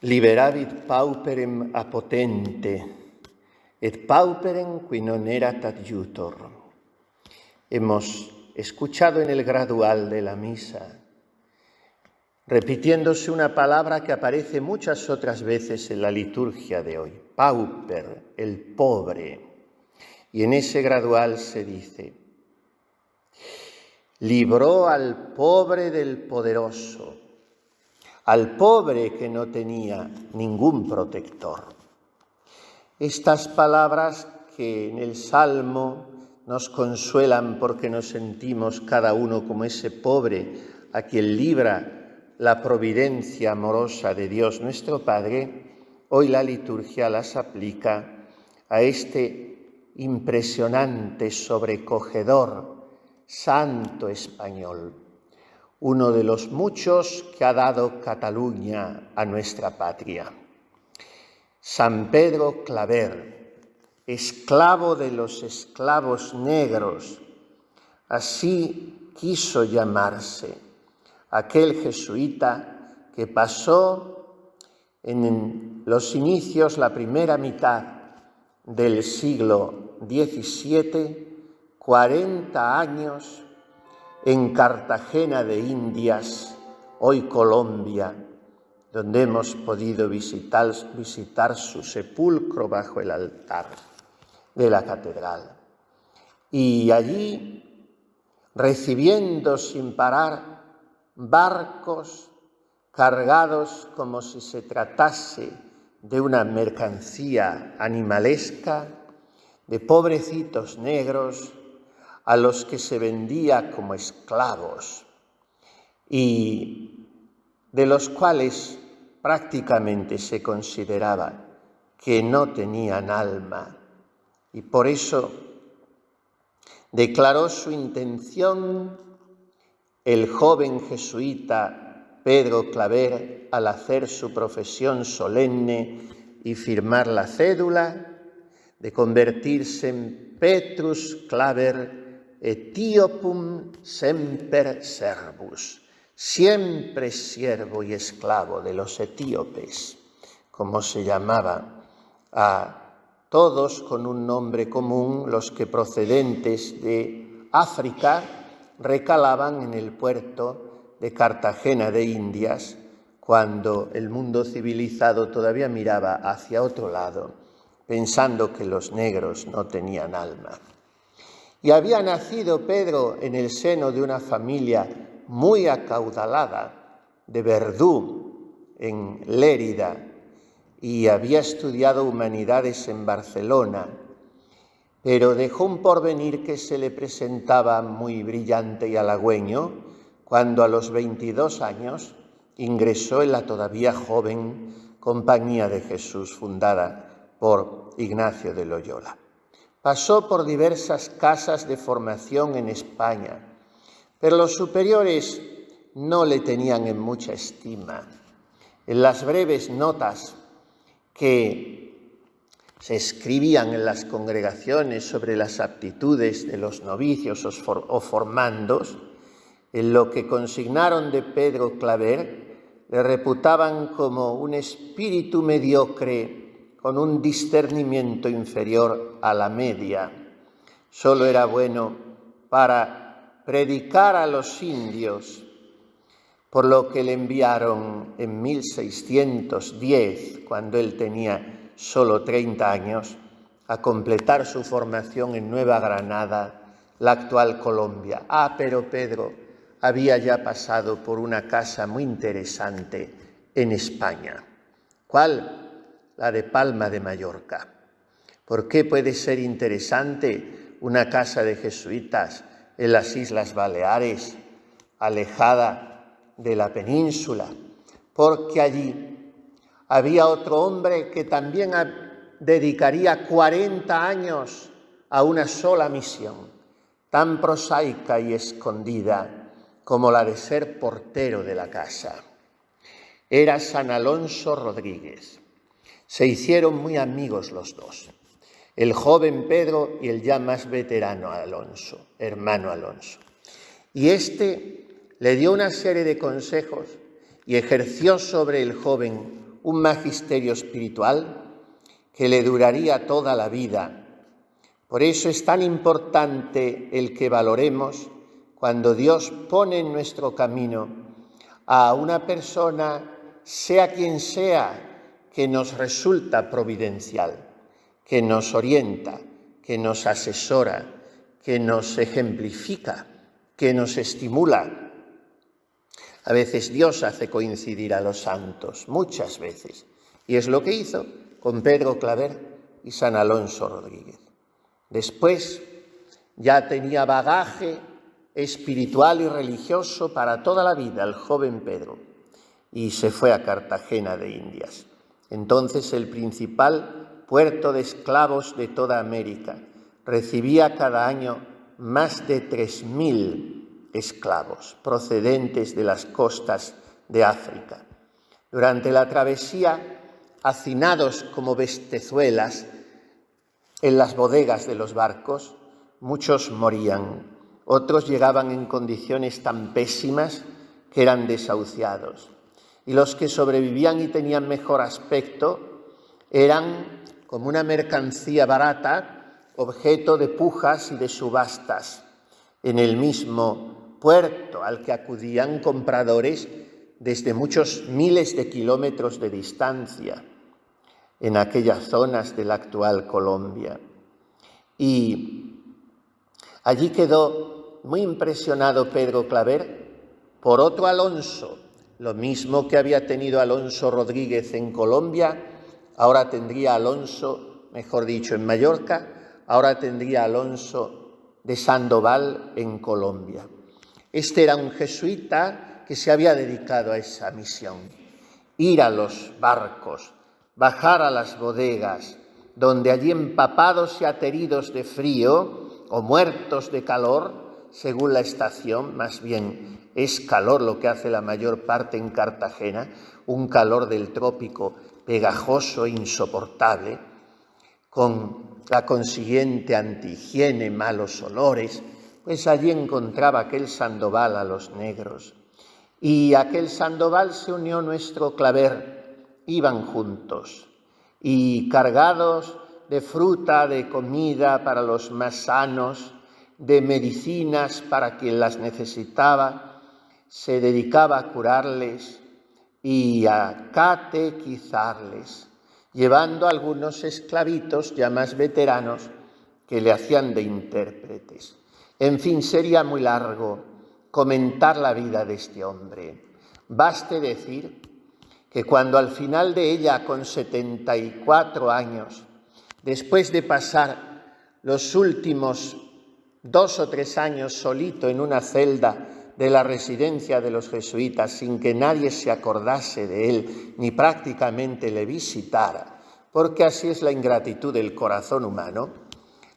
Liberavit pauperem a potente, et pauperem qui non erat adjutor. Hemos escuchado en el gradual de la misa, repitiéndose una palabra que aparece muchas otras veces en la liturgia de hoy, pauper, el pobre. Y en ese gradual se dice, libró al pobre del poderoso, al pobre que no tenía ningún protector. Estas palabras que en el Salmo nos consuelan porque nos sentimos cada uno como ese pobre a quien libra la providencia amorosa de Dios nuestro Padre, hoy la liturgia las aplica a este impresionante, sobrecogedor, santo español, uno de los muchos que ha dado Cataluña a nuestra patria. San Pedro Claver, esclavo de los esclavos negros, así quiso llamarse aquel jesuita que pasó en los inicios, la primera mitad del siglo XVII, 40 años en Cartagena de Indias, hoy Colombia, donde hemos podido visitar su sepulcro bajo el altar de la catedral. Y allí, recibiendo sin parar barcos cargados como si se tratase de una mercancía animalesca, de pobrecitos negros, a los que se vendía como esclavos y de los cuales prácticamente se consideraba que no tenían alma, y por eso declaró su intención el joven jesuita Pedro Claver al hacer su profesión solemne y firmar la cédula de convertirse en Petrus Claver Etiopum semper servus, siempre siervo y esclavo de los etíopes, como se llamaba a todos con un nombre común los que procedentes de África recalaban en el puerto de Cartagena de Indias, cuando el mundo civilizado todavía miraba hacia otro lado, pensando que los negros no tenían alma. Y había nacido Pedro en el seno de una familia muy acaudalada de Verdú, en Lérida, y había estudiado humanidades en Barcelona, pero dejó un porvenir que se le presentaba muy brillante y halagüeño cuando a los 22 años ingresó en la todavía joven Compañía de Jesús, fundada por Ignacio de Loyola. Pasó por diversas casas de formación en España, pero los superiores no le tenían en mucha estima. En las breves notas que se escribían en las congregaciones sobre las aptitudes de los novicios o formandos, en lo que consignaron de Pedro Claver, le reputaban como un espíritu mediocre con un discernimiento inferior a la media. Solo era bueno para predicar a los indios, por lo que le enviaron en 1610, cuando él tenía solo 30 años, a completar su formación en Nueva Granada, la actual Colombia. Pero Pedro había ya pasado por una casa muy interesante en España. ¿Cuál? La de Palma de Mallorca. ¿Por qué puede ser interesante una casa de jesuitas en las Islas Baleares, alejada de la península? Porque allí había otro hombre que también dedicaría 40 años a una sola misión, tan prosaica y escondida como la de ser portero de la casa. Era San Alonso Rodríguez. Se hicieron muy amigos los dos, el joven Pedro y el ya más veterano Alonso, hermano Alonso. Y este le dio una serie de consejos y ejerció sobre el joven un magisterio espiritual que le duraría toda la vida. Por eso es tan importante el que valoremos cuando Dios pone en nuestro camino a una persona, sea quien sea, que nos resulta providencial, que nos orienta, que nos asesora, que nos ejemplifica, que nos estimula. A veces Dios hace coincidir a los santos, muchas veces, y es lo que hizo con Pedro Claver y San Alonso Rodríguez. Después ya tenía bagaje espiritual y religioso para toda la vida el joven Pedro y se fue a Cartagena de Indias, entonces el principal puerto de esclavos de toda América. Recibía cada año más de 3.000 esclavos procedentes de las costas de África. Durante la travesía, hacinados como bestezuelas en las bodegas de los barcos, muchos morían. Otros llegaban en condiciones tan pésimas que eran desahuciados. Y los que sobrevivían y tenían mejor aspecto eran como una mercancía barata, objeto de pujas y de subastas en el mismo puerto al que acudían compradores desde muchos miles de kilómetros de distancia en aquellas zonas de la actual Colombia. Y allí quedó muy impresionado Pedro Claver por otro Alonso, lo mismo que había tenido Alonso Rodríguez en Colombia, ahora tendría Alonso, mejor dicho, en Mallorca, ahora tendría Alonso de Sandoval en Colombia. Este era un jesuita que se había dedicado a esa misión, ir a los barcos, bajar a las bodegas, donde allí empapados y ateridos de frío o muertos de calor, según la estación, más bien es calor lo que hace la mayor parte en Cartagena, un calor del trópico pegajoso e insoportable, con la consiguiente antihigiene, malos olores, pues allí encontraba aquel Sandoval a los negros. Y a aquel Sandoval se unió nuestro Claver, iban juntos, y cargados de fruta, de comida para los más sanos, de medicinas para quien las necesitaba, se dedicaba a curarles y a catequizarles, llevando a algunos esclavitos ya más veteranos que le hacían de intérpretes. En fin, sería muy largo comentar la vida de este hombre. Baste decir que cuando al final de ella, con 74 años, después de pasar los últimos 2 o 3 años solito en una celda de la residencia de los jesuitas, sin que nadie se acordase de él ni prácticamente le visitara, porque así es la ingratitud del corazón humano,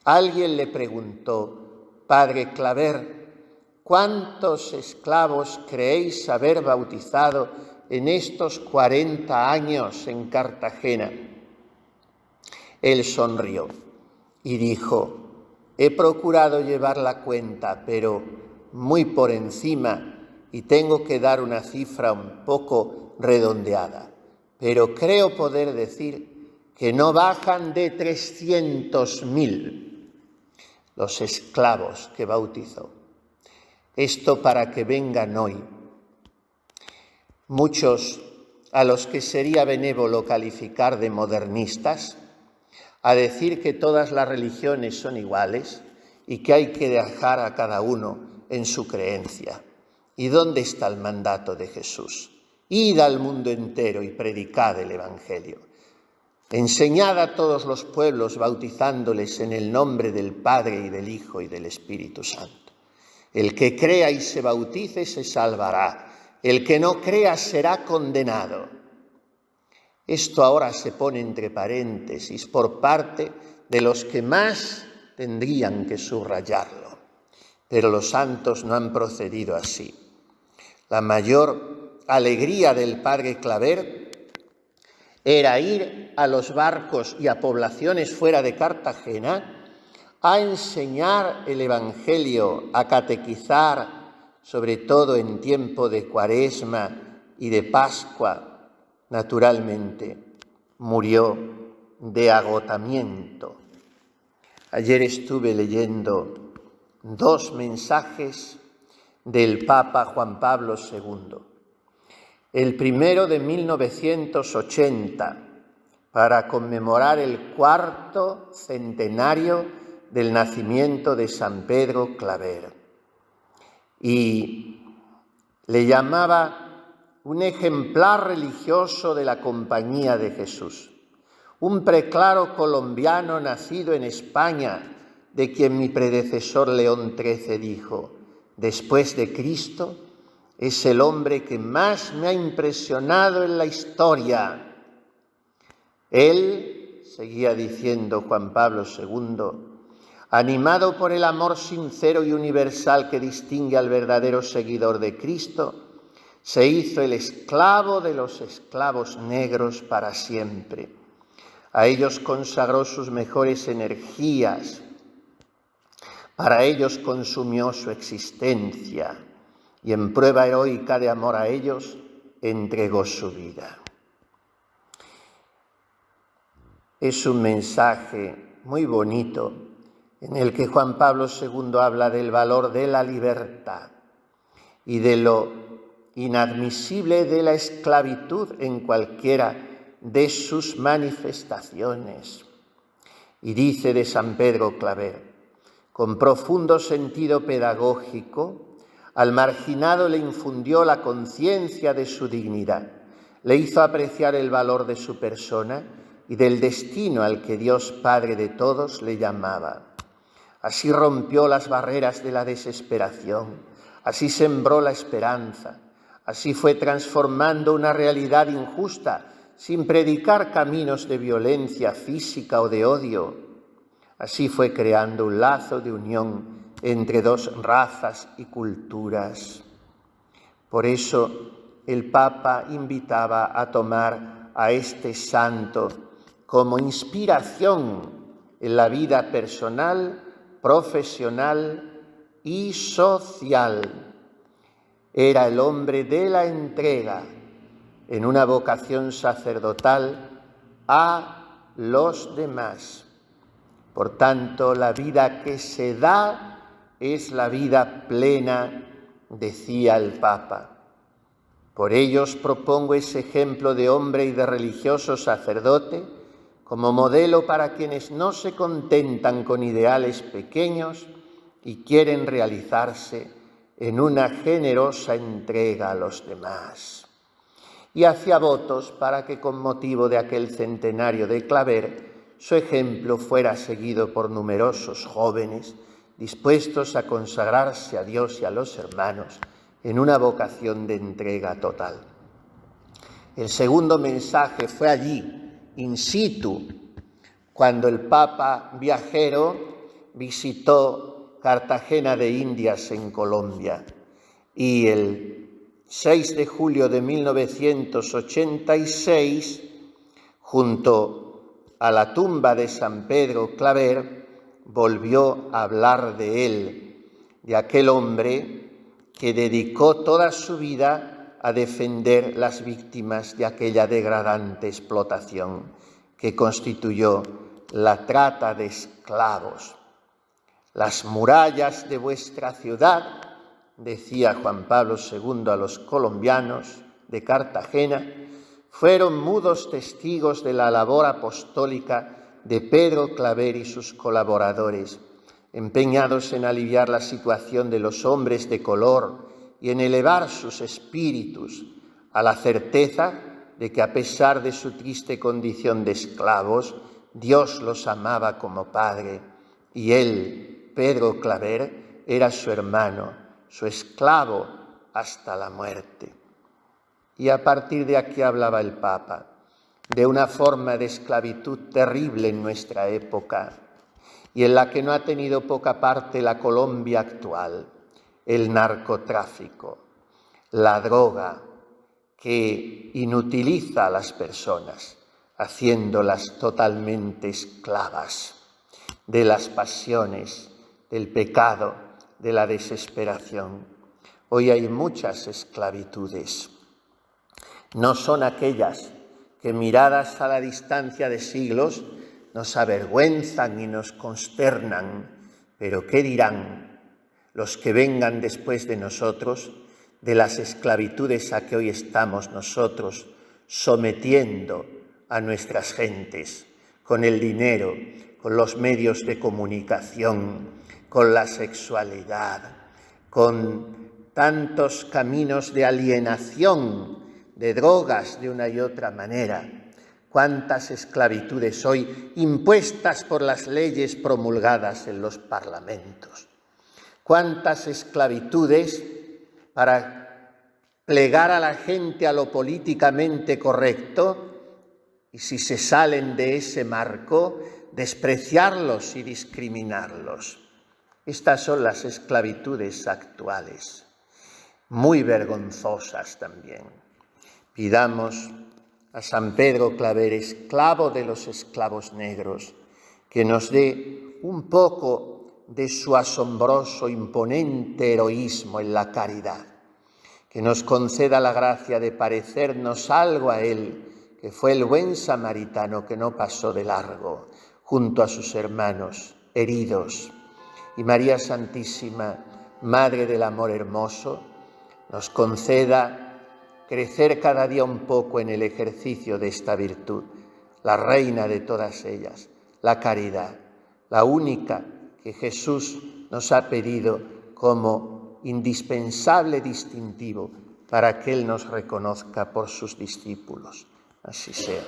alguien le preguntó: Padre Claver, ¿cuántos esclavos creéis haber bautizado en estos 40 años en Cartagena? Él sonrió y dijo: he procurado llevar la cuenta, pero muy por encima, y tengo que dar una cifra un poco redondeada, pero creo poder decir que no bajan de 300.000 los esclavos que bautizó. Esto para que vengan hoy muchos a los que sería benévolo calificar de modernistas, a decir que todas las religiones son iguales y que hay que dejar a cada uno en su creencia. ¿Y dónde está el mandato de Jesús? Id al mundo entero y predicad el Evangelio. Enseñad a todos los pueblos, bautizándoles en el nombre del Padre y del Hijo y del Espíritu Santo. El que crea y se bautice se salvará. El que no crea será condenado. Esto ahora se pone entre paréntesis por parte de los que más tendrían que subrayarlo. Pero los santos no han procedido así. La mayor alegría del padre Claver era ir a los barcos y a poblaciones fuera de Cartagena a enseñar el Evangelio, a catequizar, sobre todo en tiempo de Cuaresma y de Pascua, naturalmente, murió de agotamiento. Ayer estuve leyendo 2 mensajes del Papa Juan Pablo II. El primero de 1980, para conmemorar el 4º centenario del nacimiento de San Pedro Claver. Y le llamaba un ejemplar religioso de la Compañía de Jesús, un preclaro colombiano nacido en España, de quien mi predecesor León XIII dijo: después de Cristo, es el hombre que más me ha impresionado en la historia. Él, seguía diciendo Juan Pablo II, animado por el amor sincero y universal que distingue al verdadero seguidor de Cristo, se hizo el esclavo de los esclavos negros para siempre. A ellos consagró sus mejores energías, para ellos consumió su existencia y en prueba heroica de amor a ellos entregó su vida. Es un mensaje muy bonito en el que Juan Pablo II habla del valor de la libertad y de lo inadmisible de la esclavitud en cualquiera de sus manifestaciones. Y dice de San Pedro Claver: con profundo sentido pedagógico, al marginado le infundió la conciencia de su dignidad, le hizo apreciar el valor de su persona y del destino al que Dios Padre de todos le llamaba. Así rompió las barreras de la desesperación, así sembró la esperanza, así fue transformando una realidad injusta sin predicar caminos de violencia física o de odio. Así fue creando un lazo de unión entre 2 razas y culturas. Por eso el Papa invitaba a tomar a este santo como inspiración en la vida personal, profesional y social. Era el hombre de la entrega en una vocación sacerdotal a los demás. Por tanto, la vida que se da es la vida plena, decía el Papa. Por ello os propongo ese ejemplo de hombre y de religioso sacerdote como modelo para quienes no se contentan con ideales pequeños y quieren realizarse en una generosa entrega a los demás. Y hacía votos para que con motivo de aquel centenario de Claver su ejemplo fuera seguido por numerosos jóvenes dispuestos a consagrarse a Dios y a los hermanos en una vocación de entrega total. El segundo mensaje fue allí, in situ, cuando el Papa viajero visitó Cartagena de Indias en Colombia y el 6 de julio de 1986, junto a la tumba de San Pedro Claver, volvió a hablar de él, de aquel hombre que dedicó toda su vida a defender las víctimas de aquella degradante explotación que constituyó la trata de esclavos. Las murallas de vuestra ciudad, decía Juan Pablo II a los colombianos de Cartagena, fueron mudos testigos de la labor apostólica de Pedro Claver y sus colaboradores, empeñados en aliviar la situación de los hombres de color y en elevar sus espíritus a la certeza de que a pesar de su triste condición de esclavos, Dios los amaba como Padre y él, Pedro Claver, era su hermano, su esclavo hasta la muerte. Y a partir de aquí hablaba el Papa de una forma de esclavitud terrible en nuestra época y en la que no ha tenido poca parte la Colombia actual: el narcotráfico, la droga que inutiliza a las personas, haciéndolas totalmente esclavas de las pasiones, del pecado, de la desesperación. Hoy hay muchas esclavitudes. No son aquellas que miradas a la distancia de siglos nos avergüenzan y nos consternan, pero ¿qué dirán los que vengan después de nosotros de las esclavitudes a que hoy estamos nosotros sometiendo a nuestras gentes con el dinero, con los medios de comunicación, con la sexualidad, con tantos caminos de alienación, de drogas de una y otra manera? Cuántas esclavitudes hoy impuestas por las leyes promulgadas en los parlamentos. Cuántas esclavitudes para plegar a la gente a lo políticamente correcto y, si se salen de ese marco, despreciarlos y discriminarlos. Estas son las esclavitudes actuales, muy vergonzosas también. Pidamos a San Pedro Claver, esclavo de los esclavos negros, que nos dé un poco de su asombroso, imponente heroísmo en la caridad, que nos conceda la gracia de parecernos algo a él, que fue el buen samaritano que no pasó de largo junto a sus hermanos heridos. Y María Santísima, Madre del Amor Hermoso, nos conceda crecer cada día un poco en el ejercicio de esta virtud, la reina de todas ellas, la caridad, la única que Jesús nos ha pedido como indispensable distintivo para que Él nos reconozca por sus discípulos. Así sea.